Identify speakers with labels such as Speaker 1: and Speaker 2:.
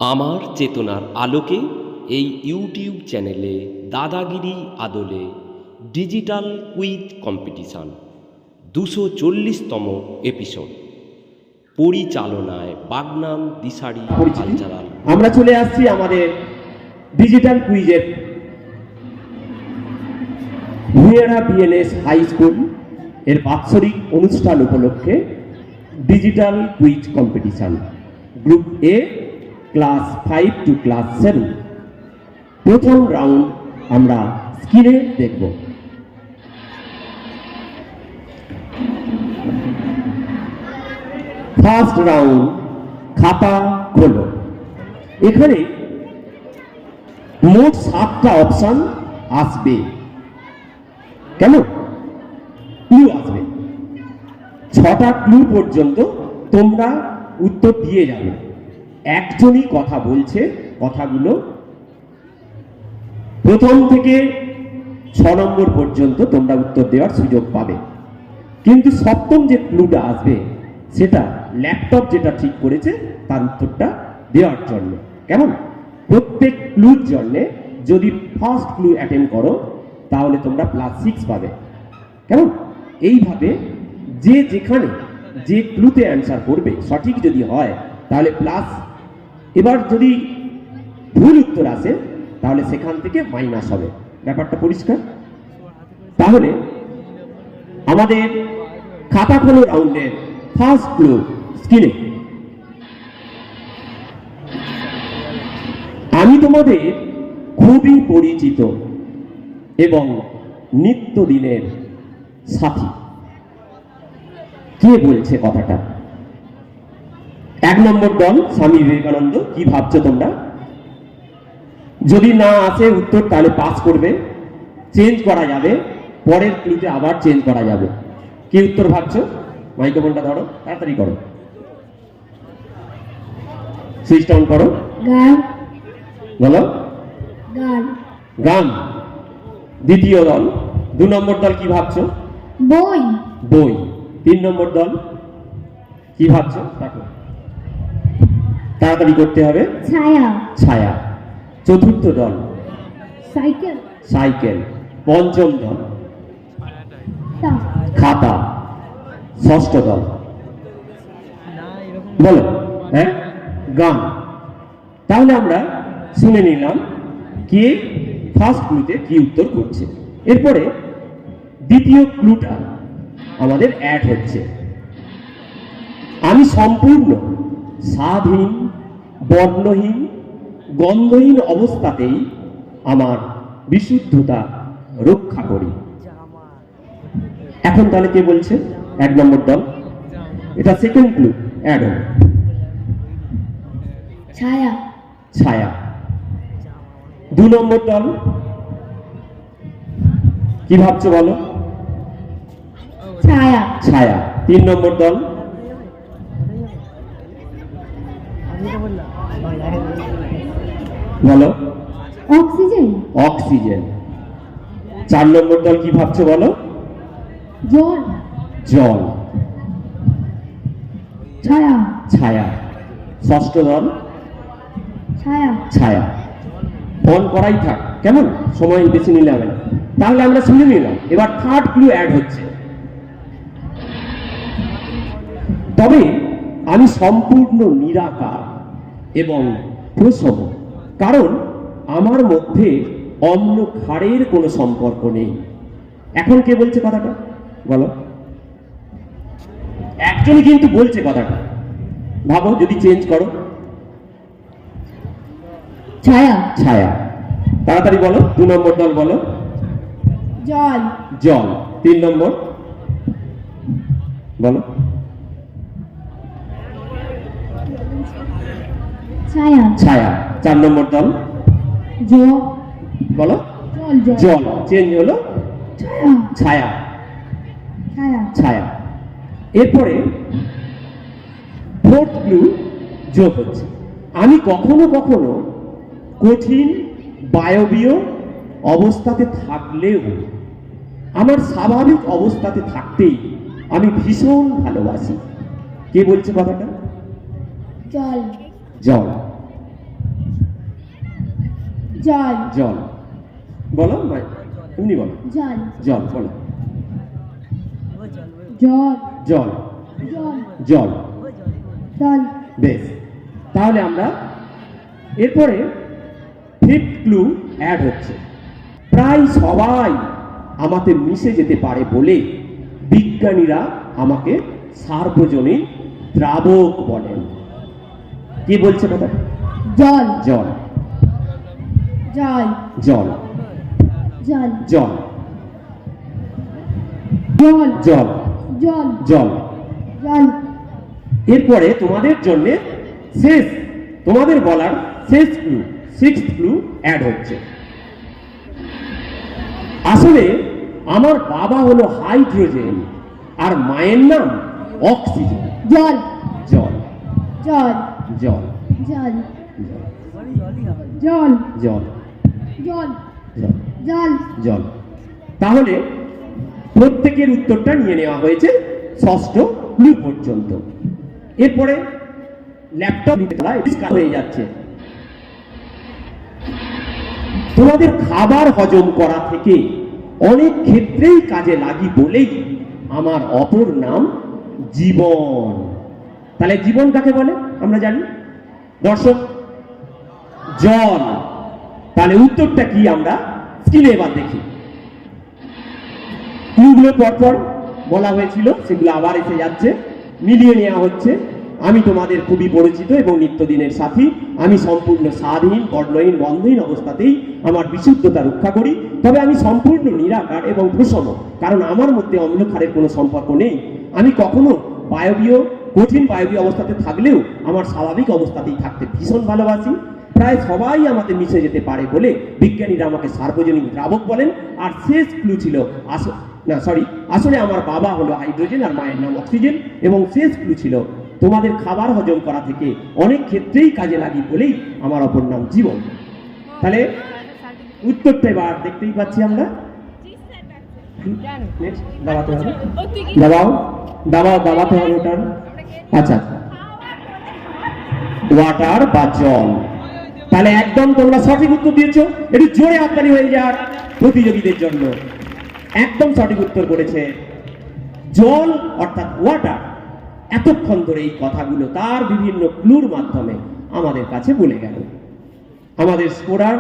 Speaker 1: আমার চেতনার আলোকে এই ইউটিউব চ্যানেলে দাদাগিরি আদলে ডিজিটাল কুইজ কম্পিটিশান 240তম এপিসোড পরিচালনায় বাগনান দিশারি কালচারাল।
Speaker 2: আমরা চলে আসছি আমাদের ডিজিটাল কুইজের ভুয়েরা বিএনএস হাই স্কুল এর বাৎসরিক অনুষ্ঠান উপলক্ষে digital quiz competition group A class 5 to class 7 প্রথম রাউন্ড আমরা স্ক্রিনে দেখব। ফার্স্ট রাউন্ড, খাতা খোলো। এখানে মোট 7টা অপশন আসবে। কেন? ক্লু আসবে। 6টা ক্লু পর্যন্ত তোমরা উত্তর দিয়ে যাবে। একজনই কথা বলছে, কথাগুলো প্রথম থেকে 6 নম্বর পর্যন্ত তোমরা উত্তর দেওয়ার সুযোগ পাবে। কিন্তু সপ্তম যে ক্লুটা আসবে সেটা ল্যাপটপ যেটা ঠিক করেছে তার উত্তরটা দেওয়ার জন্য। কেমন? প্রত্যেক ক্লুর জন্য যদি ফার্স্ট ক্লু অ্যাটেন্ড করো তাহলে তোমরা +6 পাবে। কেমন? এইভাবে যে যেখানে যে ক্লুতে অ্যান্সার করবে সঠিক যদি হয় তাহলে প্লাস, এবার যদি ভুল উত্তর আসে তাহলে সেখান থেকে মাইনাস হবে। ব্যাপারটা পরিষ্কার? তাহলে আমাদের খাতা খোলো রাউন্ডের ফার্স্ট ক্লু স্ক্রিনে। আমি তোমাদের খুবই পরিচিত এবং নিত্যদিনের সাথী। কে বলছে কথাটা? 1 নম্বর দল স্বামী বিবেকানন্দ। কি ভাবছো তোমরা? যদি না আসে উত্তর তাহলে পাস করবে, চেঞ্জ করা যাবে, পরের ক্লুতে আবার চেঞ্জ করা যাবে। কি উত্তর ভাবছো? মাইক্রোফোনটা ধরো, তাড়াতাড়ি করো, সুইচ অন করো।
Speaker 3: গান।
Speaker 2: বলো।
Speaker 3: গান।
Speaker 2: গান। দ্বিতীয় দল 2 নম্বর দল কি ভাবছো?
Speaker 3: বই।
Speaker 2: বই। 3 নম্বর দল কি ভাবছো? দেখো, তাড়াতাড়ি করতে হবে।
Speaker 3: ছায়া।
Speaker 2: ছায়া। চতুর্থ দল
Speaker 3: সাইকেল।
Speaker 2: সাইকেল। পঞ্চম দল
Speaker 3: তা।
Speaker 2: খাতা। ষষ্ঠ দল বলো। হ্যাঁ, গান। তাহলে আমরা শুনে নিলাম কে ফার্স্ট ক্লুতে কি উত্তর করছে। এরপরে দ্বিতীয় ক্লুটা আমাদের অ্যাড হচ্ছে। আমি সম্পূর্ণ স্বাদহীন, বর্ণহীন, গন্ধহীন অবস্থাতেই আমার বিশুদ্ধতা রক্ষা করি। এখন তাহলে কে বলছে? 1 নম্বর দল। এটা সেকেন্ড ক্লু অ্যাড হবে।
Speaker 3: ছায়া।
Speaker 2: ছায়া। 2 নম্বর দল কি ভাবছো বলো?
Speaker 3: ছায়া।
Speaker 2: ছায়া। 3 নম্বর দল বলো।
Speaker 3: অক্সিজেন।
Speaker 2: অক্সিজেন। 4 নম্বর দল কি ভাবছো বলো?
Speaker 3: জল।
Speaker 2: জল।
Speaker 3: ছায়া।
Speaker 2: ছায়া। ষষ্ঠ দল
Speaker 3: ছায়া।
Speaker 2: ছায়া। ফোন করাই থাক, কেমন? সময় বেশি নিলে হবে না। তাহলে আমরা শুনে নিলাম। এবার থার্ড ক্লু অ্যাড হচ্ছে। তবে আমি সম্পূর্ণ নিরাকার এবং প্রসম, কারণ আমার মধ্যে অন্য ঘাড়ের কোনো সম্পর্ক নেই। এখন কে বলছে কথাটা বলো? একজনই কিন্তু বলছে কথাটা। ভাবো যদি চেঞ্জ করো।
Speaker 3: ছায়া।
Speaker 2: ছায়া। তাড়াতাড়ি বলো। 2 নম্বর দল বলো।
Speaker 3: জল।
Speaker 2: জল। 3 নম্বর বলো।
Speaker 3: ছায়া।
Speaker 2: ছায়া। 4 নম্বর দল
Speaker 3: জল।
Speaker 2: বলো।
Speaker 3: জল। জল।
Speaker 2: জল। চেঞ্জ হলো
Speaker 3: ছায়া।
Speaker 2: ছায়া।
Speaker 3: ছায়া।
Speaker 2: ছায়া। এরপরে ফোর্থ ক্লু যোগ হচ্ছে। আমি কখনো কখনো কঠিন বায়বীয় অবস্থাতে থাকলেও আমার স্বাভাবিক অবস্থাতে থাকতেই আমি ভীষণ ভালোবাসি। কে বলছে কথাটা?
Speaker 3: জল।
Speaker 2: জল।
Speaker 3: জল
Speaker 2: জল বলো এমনি বলো
Speaker 3: জল
Speaker 2: জল বলো
Speaker 3: জল
Speaker 2: জল
Speaker 3: জল
Speaker 2: জল
Speaker 3: জল
Speaker 2: বেশ, তাহলে আমরা এরপরে ফিফথ ক্লু অ্যাড হচ্ছে। প্রায় সবাই আমাকে মিশে যেতে পারে বলে বিজ্ঞানীরা আমাকে সার্বজনীন দ্রাবক বলেন। কি বলছে কথা?
Speaker 3: জল
Speaker 2: জল
Speaker 3: জল
Speaker 2: জল
Speaker 3: জল
Speaker 2: জল
Speaker 3: জল
Speaker 2: জল
Speaker 3: জল
Speaker 2: জল।
Speaker 3: জল
Speaker 2: এরপরে তোমাদের জন্য শেষ, তোমাদের বলার শেষ ক্লু, সিক্সথ ক্লু অ্যাড হচ্ছে। আসলে আমার বাবা হলো হাইড্রোজেন আর মায়ের নাম অক্সিজেন।
Speaker 3: জল
Speaker 2: জল
Speaker 3: জল
Speaker 2: জল
Speaker 3: জল
Speaker 2: জল
Speaker 3: জল
Speaker 2: জল
Speaker 3: জল
Speaker 2: জল
Speaker 3: জল
Speaker 2: জল। তাহলে প্রত্যেকের উত্তরটা নিয়ে নেওয়া হয়েছে ষষ্ঠ ক্লু পর্যন্ত। এরপরে ল্যাপটপ হয়ে যাচ্ছে। তোমাদের খাবার হজম করা থেকে অনেক ক্ষেত্রেই কাজে লাগি বলেই আমার অপর নাম জীবন। তাহলে জীবন কাকে বলে আমরা জানি দর্শক? জল। তাহলে উত্তরটা কি আমরা স্ক্রিনে এবার দেখি। ক্লুগুলো পরপর বলা হয়েছিল, সেগুলো আবার এসে যাচ্ছে, মিলিয়ে নেওয়া হচ্ছে। আমি তোমাদের খুবই পরিচিত এবং নিত্যদিনের সাথী। আমি সম্পূর্ণ স্বাদহীন, বর্ণহীন, গন্ধহীন অবস্থাতেই আমার বিশুদ্ধতা রক্ষা করি। তবে আমি সম্পূর্ণ নিরাকার এবং প্রসম, কারণ আমার মধ্যে অম্ল ক্ষারের কোনো সম্পর্ক নেই। আমি কখনো বায়বীয়, কঠিন বায়বীয় অবস্থাতে থাকলেও আমার স্বাভাবিক অবস্থাতেই থাকতে ভীষণ ভালোবাসি। প্রায় সবাই আমাকে মিশে যেতে পারে বলে বিজ্ঞানীরা আমাকে সার্বজনীন দ্রাবক বলেন। আর শেষ ক্লু ছিল আসলে আমার বাবা হলো হাইড্রোজেন আর মায়ের নাম অক্সিজেন। এবং শেষ ক্লু ছিল তোমাদের খাবার হজম করা থেকে অনেক ক্ষেত্রেই কাজে লাগি বলেই আমার অপর নাম জীবন। তাহলে উত্তরটা এবার দেখতেই পাচ্ছি আমরা। Next, দাবাতে হবে, দাবাতে হবে ওটার। আচ্ছা, ওয়াটার বা জল। তাহলে একদম তোমরা সঠিক উত্তর দিয়েছো। একটু জোরে হাততালি হয়ে যাক প্রতিযোগীদের জন্য। একদম সঠিক উত্তর করেছে জল অর্থাৎ ওয়াটার। এতক্ষণ ধরে এই কথাগুলো তার বিভিন্ন ক্লুর মাধ্যমে আমাদের কাছে বলে গেল। আমাদের স্কোরার